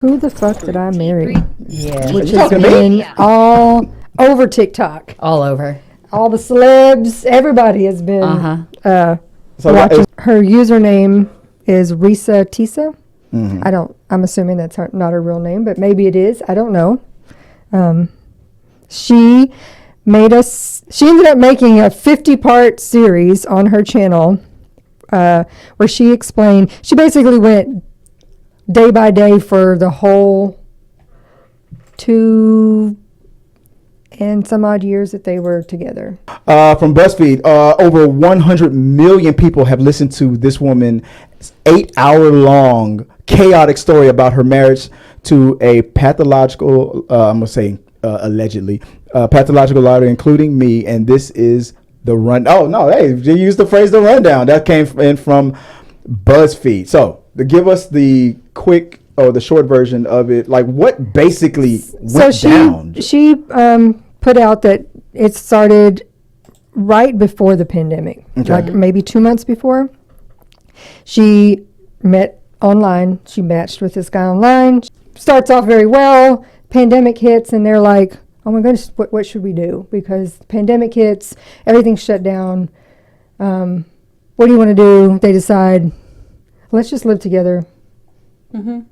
Who the fuck did I marry? Yeah. Which You has talking to me? been all over TikTok. All over. All the celebs, everybody has been watching. Her username is Reesa Teesa. I'm assuming that's not her real name, but maybe it is. I don't know. She ended up making a 50-part series on her channel where she explained, she basically went day by day for the whole 2 and some odd years that they were together. From BuzzFeed, over 100 million people have listened to this woman's 8-hour-long chaotic story about her marriage to a pathological, I'm going to say allegedly, pathological liar, including me. And this is the run. Oh, no, hey, you used the phrase the rundown. That came in from BuzzFeed. So to give us the quick or the short version of it, like what basically went down? She put out that it started right before the pandemic, like maybe 2 months before. She met online. She matched with this guy online. Starts off very well. Pandemic hits, and they're like, "Oh my goodness, what should we do?" Because the pandemic hits, everything's shut down. What do you want to do? They decide, let's just live together. And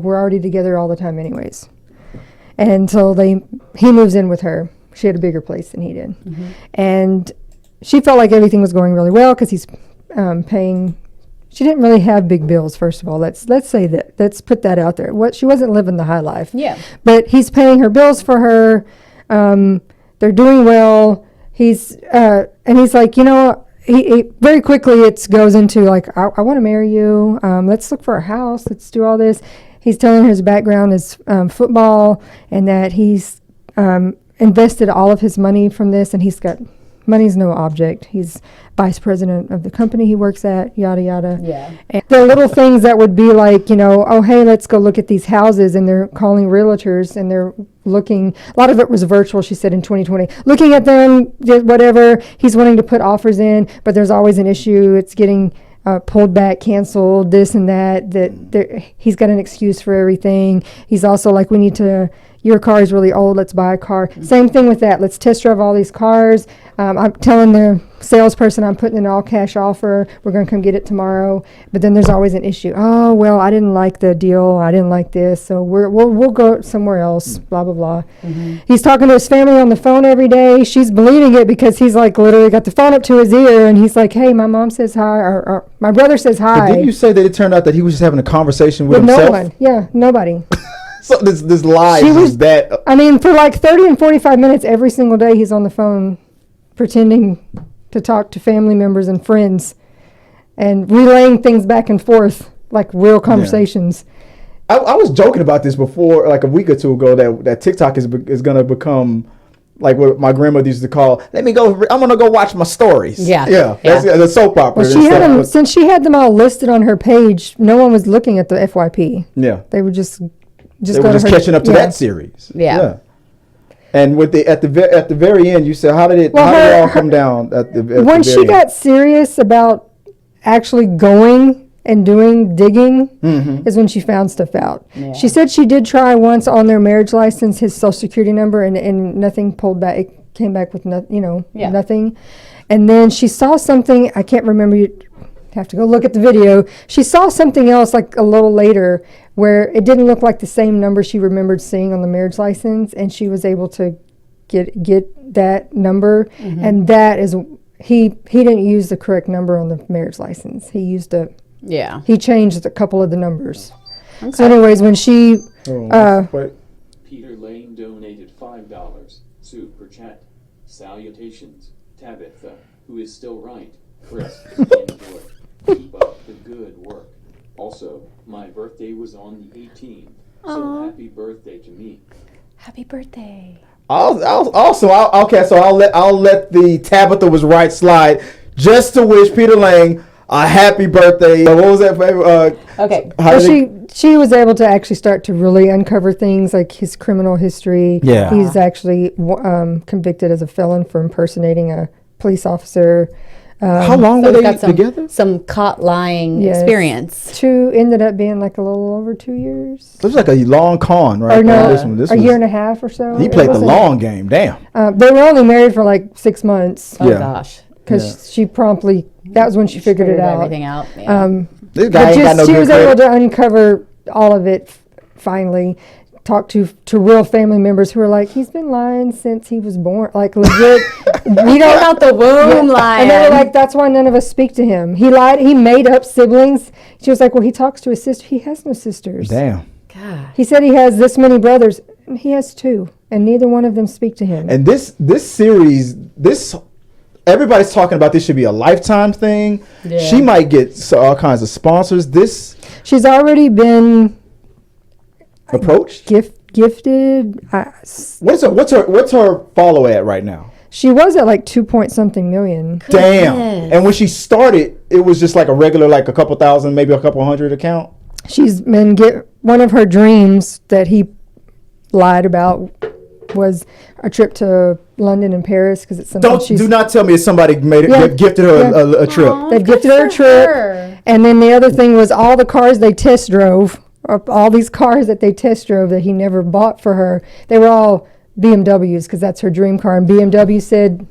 we're already together all the time, anyways. And so he moves in with her. She had a bigger place than he did, and she felt like everything was going really well because he's paying. She didn't really have big bills. First of all, let's say that. Let's put that out there. She wasn't living the high life. Yeah. But he's paying her bills for her. They're doing well. He's like, he very quickly it goes into like, I want to marry you. Let's look for a house. Let's do all this. He's telling her his background is football and that he's invested all of his money from this, and he's got money's no object. He's vice president of the company he works at, yada, yada. Yeah. And the little things that would be like, oh, hey, let's go look at these houses. And they're calling realtors and they're looking. A lot of it was virtual, she said, in 2020. Looking at them, whatever. He's wanting to put offers in, but there's always an issue. It's getting pulled back, canceled, this and that. He's got an excuse for everything. He's also like, we need to... Your car is really old. Let's buy a car. Same thing with that. Let's test drive all these cars. I'm telling the salesperson I'm putting an all-cash offer. We're going to come get it tomorrow. But then there's always an issue. Oh, well, I didn't like the deal. I didn't like this. So we'll go somewhere else, blah, blah, blah. He's talking to his family on the phone every day. She's believing it because he's like literally got the phone up to his ear. And he's like, hey, my mom says hi. Or my brother says hi. But didn't you say that it turned out that he was just having a conversation with himself? No one. Yeah, nobody. So this lie is that... I mean, for like 30 and 45 minutes every single day, he's on the phone pretending to talk to family members and friends and relaying things back and forth like real conversations. Yeah. I was joking about this before, like a week or two ago, that TikTok is going to become like what my grandmother used to call, I'm going to go watch my stories. Yeah. That's the soap opera. Well, since she had them all listed on her page, no one was looking at the FYP. Yeah. They were just catching up to that series. Yeah. And with at the very end, you said, how did it all come down when she got serious about actually going and doing digging is when she found stuff out. Yeah. She said she did try once on their marriage license, his social security number, and nothing pulled back. It came back with nothing. And then she saw something, I can't remember, you have to go look at the video. She saw something else like a little later where it didn't look like the same number she remembered seeing on the marriage license, and she was able to get that number. And that is, he didn't use the correct number on the marriage license. He used he changed a couple of the numbers. Okay. So anyways, when she Peter Lane donated $5 super chat. Salutations, Tabatha, who is still right. Chris, enjoy. Keep up the good work. Also, my birthday was on the 18th, so happy birthday to me. Happy birthday. I'll let the Tabatha was right slide just to wish Peter Lang a happy birthday. What was that? Okay. She was able to actually start to really uncover things like his criminal history. Yeah. He's actually convicted as a felon for impersonating a police officer. How long So were he's they got some, together? some caught lying Yes. experience. Two ended up being like a little over 2 years. It was like a long con, right? Or no, This a was, year and a half or so. He It played the wasn't- long game. Damn. They were only married for like 6 months Oh Yeah. gosh. because she promptly, that was when she figured it out. Everything out. Yeah. This guy But ain't got just, no she good was able credit. to uncover all of it finally. Talk to real family members who are like, he's been lying since he was born. Like legit, we don't out the womb lying. And they were like, that's why none of us speak to him. He lied. He made up siblings. She was like, well, he talks to his sister. He has no sisters. Damn. God. He said he has this many brothers. He has 2, and neither one of them speak to him. And this series, everybody's talking about this should be a Lifetime thing. Yeah. She might get all kinds of sponsors. This She's already been approach. gifted. What's her follow at right now? She was at like 2 point something million. Damn. Goodness. And when she started, it was just like a regular, like a couple thousand, maybe a couple hundred account. She's been one of her dreams that he lied about was a trip to London and Paris because it's something Do not tell me if somebody made it, Yeah. gifted her a trip. Aw, They've good gifted her a for trip. her. And then the other thing was all the cars they test drove, or all these cars that they test drove that he never bought for her, they were all BMWs because that's her dream car. And BMW said,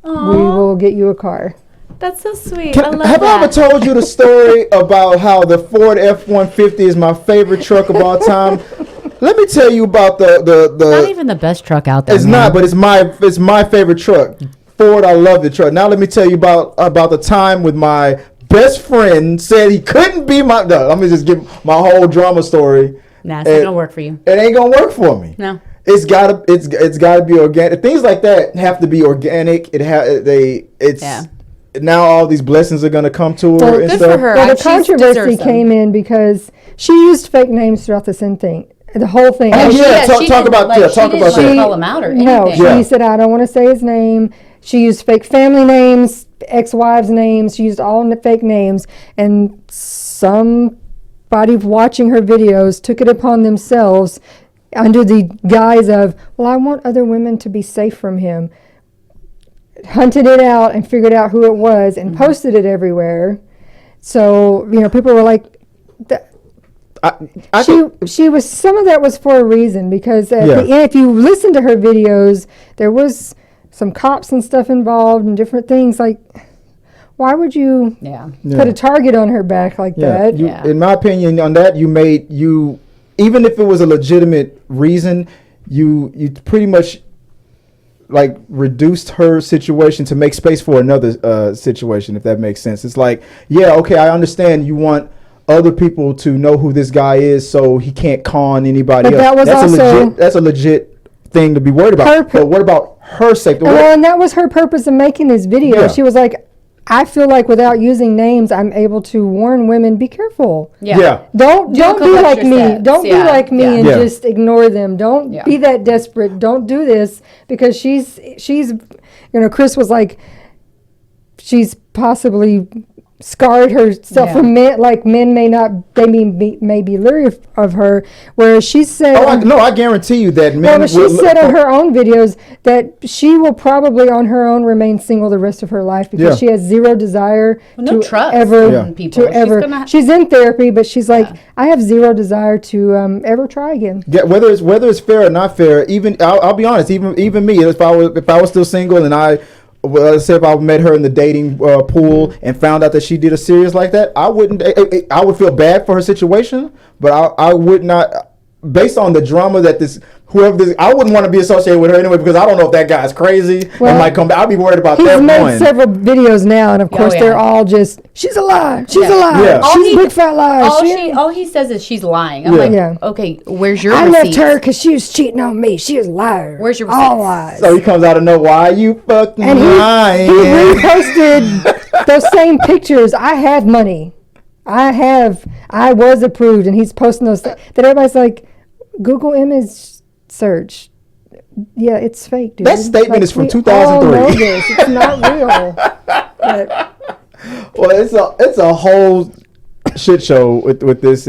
we will get you a car. That's so sweet. I love Have I ever that. told you the story about how the Ford F-150 is my favorite truck of all time? Let me tell you about the Not even the best truck out there. It's man. not, but it's my favorite truck. Ford, I love the truck. Now let me tell you about the time with my best friend said he couldn't be my. No, let me just give my whole drama story. Nah, it's not gonna work for you. It ain't gonna work for me. No. It's gotta be organic. Things like that have to be organic. Yeah. Now all these blessings are gonna come to her Well, and good stuff. for her. Well, the She controversy deserves them. came in because she used fake names throughout the sin thing. The whole thing. Oh, And yeah. Talk didn't, about like, that. she Talk didn't, about like, that. call him out or anything. No, Yeah. she said, I don't want to say his name. She used fake family names, ex-wives' names. She used all the fake names. And somebody watching her videos took it upon themselves under the guise of, well, I want other women to be safe from him. Hunted it out and figured out who it was and posted it everywhere. So, people were like, she was, some of that was for a reason because at the end, if you listen to her videos, there was some cops and stuff involved and different things. Like, why would you put a target on her back like that? In my opinion, on that, even if it was a legitimate reason, you pretty much like reduced her situation to make space for another situation, if that makes sense. It's like, okay, I understand you want other people to know who this guy is so he can't con anybody But else. that was That's a legit thing to be worried about. But what about her safety? Well, and that was her purpose of making this video. Yeah. She was like, I feel like without using names, I'm able to warn women, be careful. Yeah. Don't Do a be couple like extra me. steps. Don't be Yeah. like me Yeah. and Yeah. just ignore them. Don't be that desperate. Don't do this because she's Chris was like, she's possibly scarred herself from men. Like men may be leery of her, whereas she said, I guarantee you that men. but she said on her own videos that she will probably on her own remain single the rest of her life because she has zero desire no to trust ever in people. She's in therapy, but she's like, I have zero desire to ever try again. Yeah, whether it's fair or not fair, even I'll be honest, even me, if I was still single and let's say if I met her in the dating pool and found out that she did a series like that, I would feel bad for her situation, but I would not, based on the drama that I wouldn't want to be associated with her anyway because I don't know if that guy's crazy and might come back. I'll be worried about He's that made one. several videos now, and of course they're all just, she's a lie, she's a lie, Yeah. she's a big fat lie. All he says is she's lying. I'm like, okay, where's your I receipts? left her because she was cheating on me. She was a liar. Where's your all receipts? lies? So he comes out of nowhere. Why you fucking And lying? he reposted those same pictures. I have money. I was approved, and he's posting those. That everybody's like, Google image search. Yeah, it's fake, dude. That statement is from we 2003. all know this. It's not real. But Well, it's a whole shit show with this,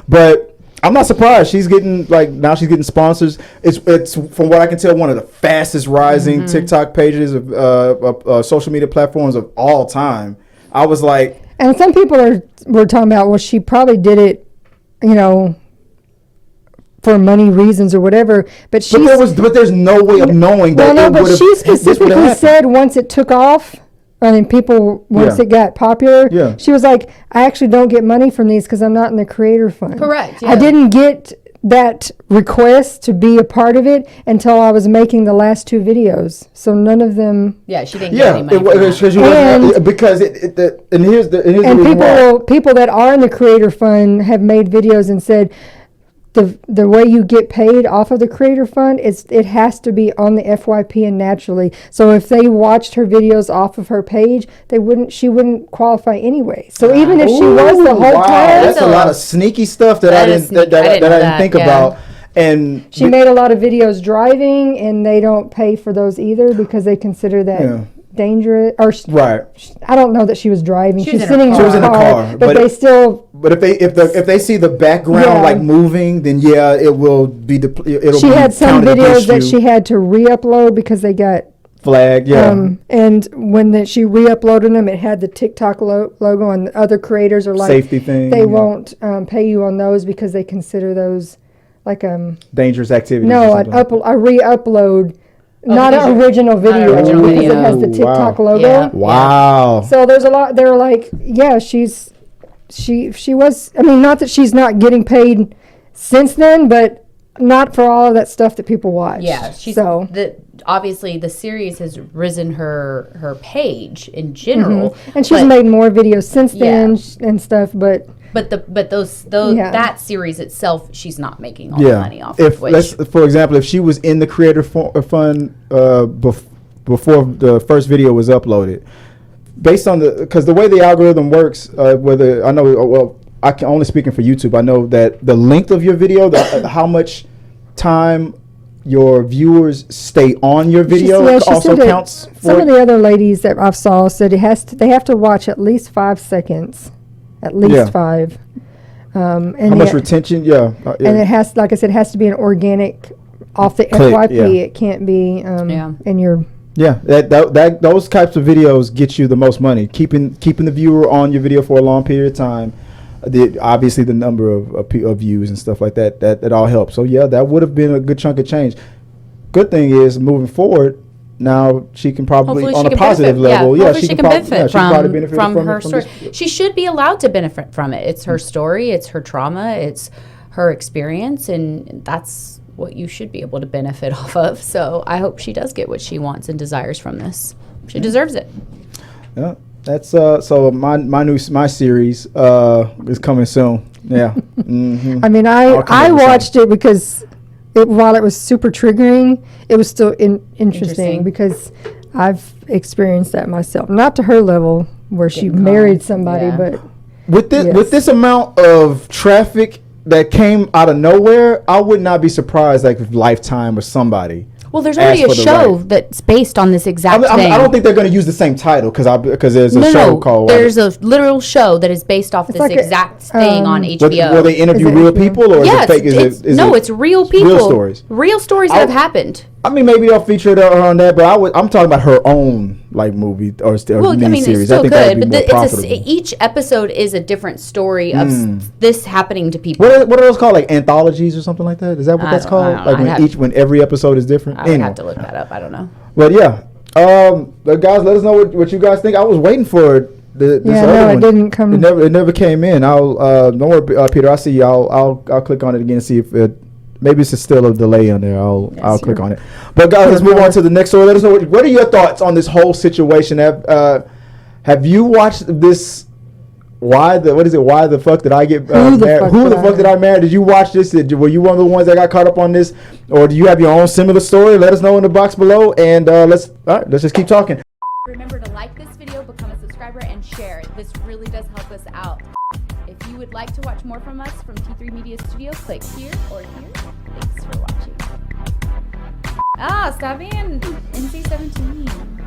but I'm not surprised. She's getting now she's getting sponsors. It's from what I can tell, one of the fastest rising TikTok pages of social media platforms of all time. I was like, and some people were talking about, well, she probably did it, for money reasons or whatever. But there's no way of knowing that. Well, no, but she specifically said once it took off. I mean, once it got popular, she was like, I actually don't get money from these because I'm not in the creator fund. Correct. Yeah. I didn't get that request to be a part of it until I was making the last 2 videos. So none of them. Yeah, she didn't get any money. People that are in the creator fund have made videos and said, the way you get paid off of the creator fund is it has to be on the FYP and naturally. So if they watched her videos off of her page, she wouldn't qualify anyway. So even if she was the whole time, that's a lot of sneaky stuff that I didn't think about. And she made a lot of videos driving, and they don't pay for those either because they consider that dangerous. Or I don't know that she was driving. She was sitting in the car, but they still. But if they see the background moving, then it will be She had some videos that she had to re-upload because they got flagged. And when she re-uploaded them, it had the TikTok logo, and the other creators are like safety thing. They won't pay you on those because they consider those like dangerous activities. No, a re-upload. Not an original video because it has the TikTok logo. Yeah. Wow. So there's a lot. They're like, she was. I mean, not that she's not getting paid since then, but not for all of that stuff that people watch. Yeah, obviously the series has risen her page in general, and she's made more videos since then and stuff, but. But that series itself, she's not making all the money off of. For example, if she was in the creator fund before the first video was uploaded, based on because the way the algorithm works, whether I know, I can only speaking for YouTube. I know that the length of your video, how much time your viewers stay on your video also counts. Some of the other ladies that I've saw said they have to watch at least 5 seconds. At least 5. And how much retention? And it has, like I said, it has to be an organic off the FYP. It can't be in your. Yeah, those types of videos get you the most money. Keeping the viewer on your video for a long period of time. Obviously the number of views and stuff like that all helps. So that would have been a good chunk of change. Good thing is moving forward. Now she can probably on a positive level. She can benefit from her story. She should be allowed to benefit from it. It's her story. It's her trauma. It's her experience, and that's what you should be able to benefit off of. So I hope she does get what she wants and desires from this. She deserves it. Yeah, that's so my series is coming soon. Yeah. I mean, I watched it because. While it was super triggering, it was still interesting because I've experienced that myself. Not to her level where she married somebody, but with this amount of traffic that came out of nowhere, I would not be surprised if Lifetime or somebody. Well, there's already a show that's based on this exact thing. I don't think they're going to use the same title because there's a show called. There's a literal show that is based off this exact thing on HBO. Will they interview real people or is it fake? It's real people. Real stories. Real stories that have happened. I mean, maybe they'll feature it on that, but I'm talking about her own movie or mini series. It's still good, but each episode is a different story of this happening to people. What are those called? Like anthologies or something like that? Is that what that's called? Like when every episode is different. I would have to look that up. I don't know. But guys, let us know what you guys think. I was waiting for this other one. It didn't come. It never came in. Don't worry, Peter. I see you. I'll click on it again and see if it. Maybe it's still a delay on there. I'll click on it. But guys, let's move on to the next story. Let us know what are your thoughts on this whole situation. Have you watched this? Why the fuck did I get married? Who the fuck did I marry? Did you watch this? Were you one of the ones that got caught up on this, or do you have your own similar story? Let us know in the box below, and let's just keep talking. Remember to like this video, become a subscriber, and share. This really does help us out. If you would like to watch more from us from T3 Media Studio, click here or here. Thanks for watching. Stop being NC-17.